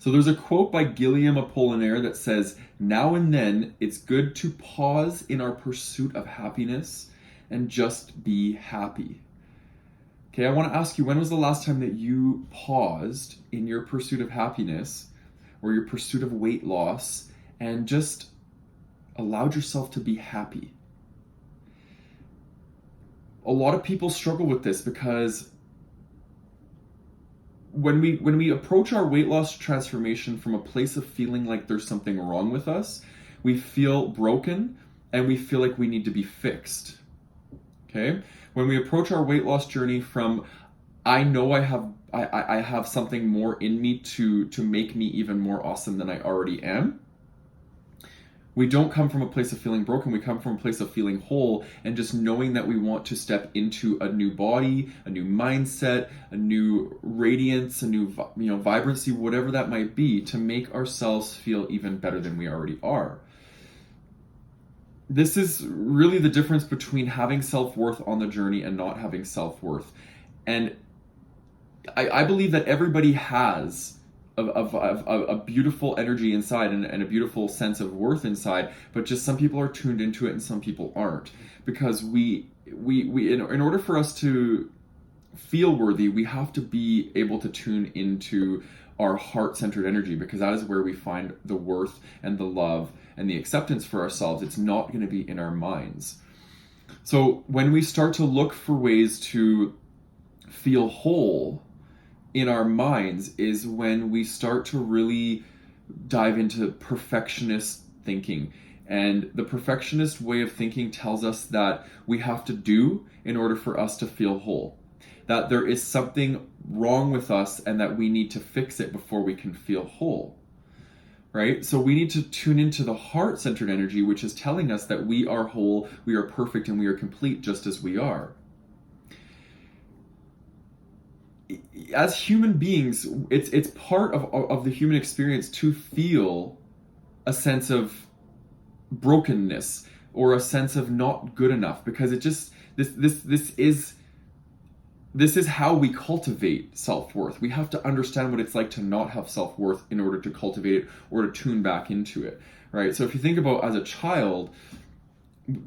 So there's a quote by Guillaume Apollinaire that says, "Now and then it's good to pause in our pursuit of happiness and just be happy." Okay, I want to ask you, when was the last time that you paused in your pursuit of happiness or your pursuit of weight loss and just allowed yourself to be happy? A lot of people struggle with this because when we approach our weight loss transformation from a place of feeling like there's something wrong with us, we feel broken and we feel like we need to be fixed. Okay? When we approach our weight loss journey from I know I have something more in me to make me even more awesome than I already am, we don't come from a place of feeling broken. We come from a place of feeling whole and just knowing that we want to step into a new body, a new mindset, a new radiance, a new vibrancy, whatever that might be, to make ourselves feel even better than we already are. This is really the difference between having self-worth on the journey and not having self-worth. And I believe that everybody has a beautiful energy inside and a beautiful sense of worth inside, but just some people are tuned into it and some people aren't. Because we in order for us to feel worthy, we have to be able to tune into our heart-centered energy, because that is where we find the worth and the love and the acceptance for ourselves. It's not going to be in our minds. So when we start to look for ways to feel whole in our minds is when we start to really dive into perfectionist thinking. And the perfectionist way of thinking tells us that we have to do in order for us to feel whole. That there is something wrong with us and that we need to fix it before we can feel whole. Right? So we need to tune into the heart-centered energy, which is telling us that we are whole, we are perfect, and we are complete just as we are. As human beings, it's part of the human experience to feel a sense of brokenness or a sense of not good enough, because it just this is how we cultivate self-worth. We have to understand what it's like to not have self-worth in order to cultivate it or to tune back into it, right? So if you think about as a child,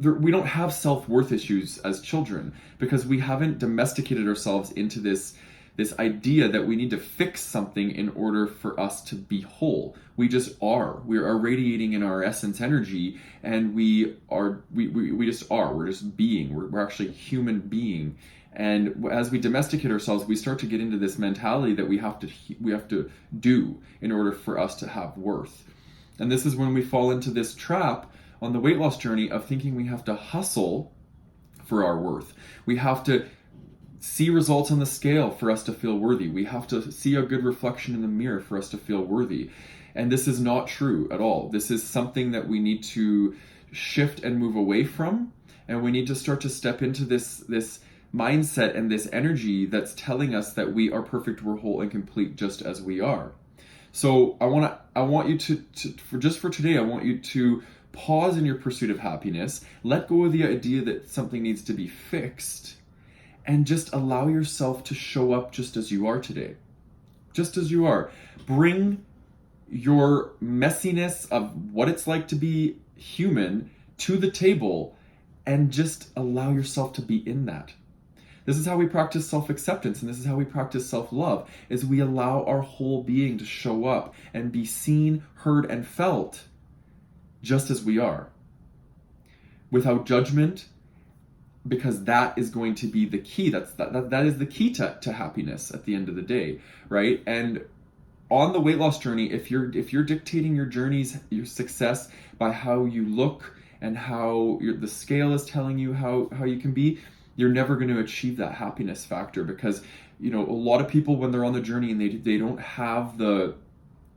we don't have self-worth issues as children because we haven't domesticated ourselves into this idea that we need to fix something in order for us to be whole. We just are. We are radiating in our essence energy, and we just are. We're just being. We're actually a human being. And as we domesticate ourselves, we start to get into this mentality that we have to do in order for us to have worth. And this is when we fall into this trap on the weight loss journey of thinking we have to hustle for our worth. We have to see results on the scale for us to feel worthy. We have to see a good reflection in the mirror for us to feel worthy. And this is not true at all. This is something that we need to shift and move away from. And we need to start to step into this mindset and this energy that's telling us that we are perfect, we're whole and complete just as we are. So I want you to for today, I want you to pause in your pursuit of happiness, let go of the idea that something needs to be fixed, and just allow yourself to show up just as you are today. Just as you are. Bring your messiness of what it's like to be human to the table and just allow yourself to be in that. This is how we practice self-acceptance, and this is how we practice self-love, is we allow our whole being to show up and be seen, heard, and felt just as we are. Without judgment, because that is going to be the key. That is the key to happiness at the end of the day, right? And on the weight loss journey, if you're dictating your journeys, your success by how you look and how the scale is telling you how you can be, you're never going to achieve that happiness factor, because a lot of people, when they're on the journey and they don't have the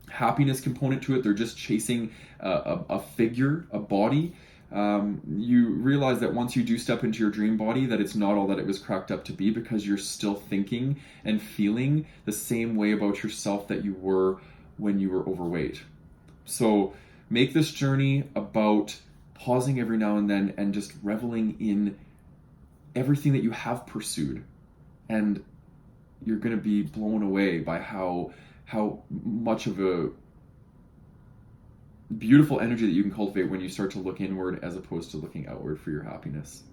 happiness component to it, they're just chasing a figure, a body. You realize that once you do step into your dream body, that it's not all that it was cracked up to be, because you're still thinking and feeling the same way about yourself that you were when you were overweight. So make this journey about pausing every now and then and just reveling in everything that you have pursued, and you're going to be blown away by how how much of a beautiful energy that you can cultivate when you start to look inward as opposed to looking outward for your happiness.